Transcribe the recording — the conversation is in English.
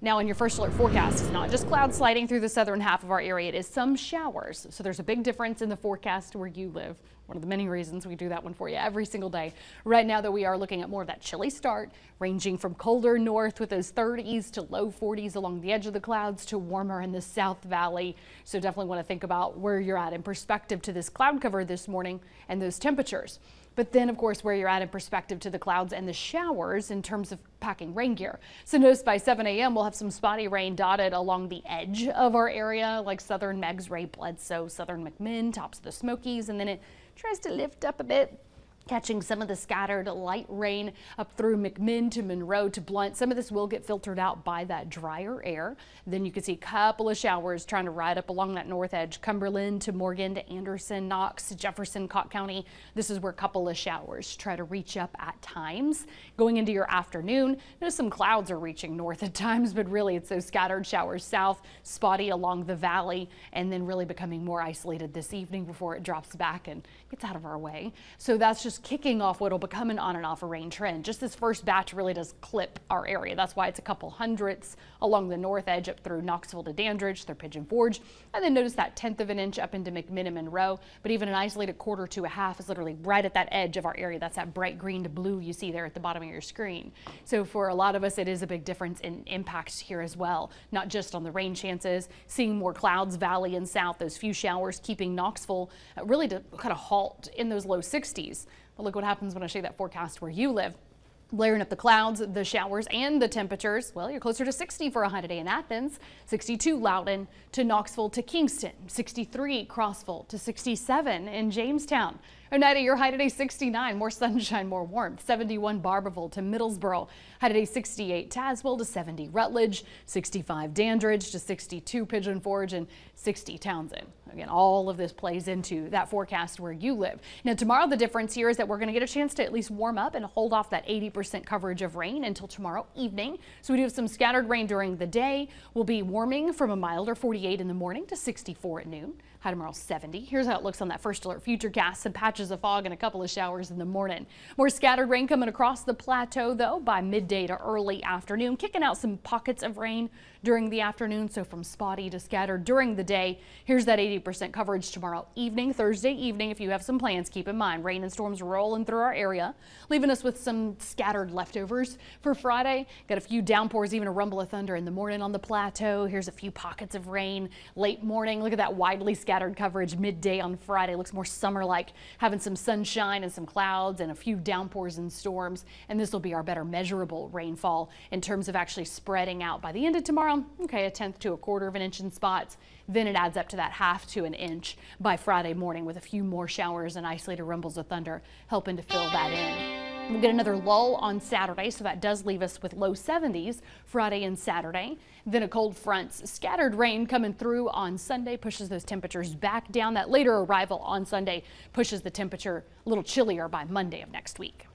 Now in your first alert forecast, it's not just clouds sliding through the southern half of our area, it is some showers. So there's a big difference in the forecast where you live. One of the many reasons we do that one for you every single day. Right now, though, we are looking at more of that chilly start, ranging from colder north with those 30s to low 40s along the edge of the clouds to warmer in the South Valley. So definitely want to think about where you're at in perspective to this cloud cover this morning and those temperatures. But then, of course, where you're at in perspective to the clouds and the showers in terms of packing rain gear. So notice by 7 a.m. we'll have some spotty rain dotted along the edge of our area, like southern Meigs, Ray Bledsoe, southern McMinn, tops of the Smokies, and then it tries to lift up a bit, catching some of the scattered light rain up through McMinn to Monroe to Blunt. Some of this will get filtered out by that drier air. Then you can see a couple of showers trying to ride up along that north edge, Cumberland to Morgan to Anderson, Knox, Jefferson, Cott County. This is where a couple of showers try to reach up at times. Going into your afternoon, notice some clouds are reaching north at times, but really it's those scattered showers south, spotty along the valley, and then really becoming more isolated this evening before it drops back and gets out of our way. So that's just kicking off what will become an on and off a rain trend. Just this first batch really does clip our area. That's why it's a couple hundredths along the north edge up through Knoxville to Dandridge, through Pigeon Forge. And then notice that 1/10 of an inch up into McMinn and Monroe. But even an isolated 1/4 to a half is literally right at that edge of our area. That's that bright green to blue you see there at the bottom of your screen. So for a lot of us, it is a big difference in impacts here as well. Not just on the rain chances, seeing more clouds, valley and south, those few showers keeping Knoxville really to kind of halt in those low 60s. But look what happens when I show you that forecast where you live. Layering up the clouds, the showers, and the temperatures. Well, you're closer to 60 for a high today in Athens, 62 Loudoun to Knoxville to Kingston, 63 Crossville to 67 in Jamestown. Oneida, your high today 69, more sunshine, more warmth, 71 Barberville to Middlesboro, high today 68 Tazewell to 70 Rutledge, 65 Dandridge to 62 Pigeon Forge, and 60 Townsend. Again, all of this plays into that forecast where you live. Now tomorrow, the difference here is that we're going to get a chance to at least warm up and hold off that 80% coverage of rain until tomorrow evening. So we do have some scattered rain during the day. We'll be warming from a milder 48 in the morning to 64 at noon. High tomorrow 70. Here's how it looks on that first alert futurecast. Some patches of fog and a couple of showers in the morning. More scattered rain coming across the plateau though by midday to early afternoon, kicking out some pockets of rain during the afternoon. So from spotty to scattered during the day. Here's that 80% coverage tomorrow evening, Thursday evening. If you have some plans, keep in mind rain and storms rolling through our area, leaving us with some scattered leftovers for Friday. Got a few downpours, even a rumble of thunder in the morning on the plateau. Here's a few pockets of rain late morning. Look at that widely scattered coverage midday on Friday. Looks more summer-like, having some sunshine and some clouds and a few downpours and storms. And this will be our better measurable rainfall in terms of actually spreading out by the end of tomorrow. Okay, 1/10 to a 1/4 of an inch in spots. Then it adds up to that 1/2 to an inch by Friday morning with a few more showers and isolated rumbles of thunder helping to fill that in. We'll get another lull on Saturday, so that does leave us with low 70s Friday and Saturday. Then a cold front's scattered rain coming through on Sunday pushes those temperatures back down. That later arrival on Sunday pushes the temperature a little chillier by Monday of next week.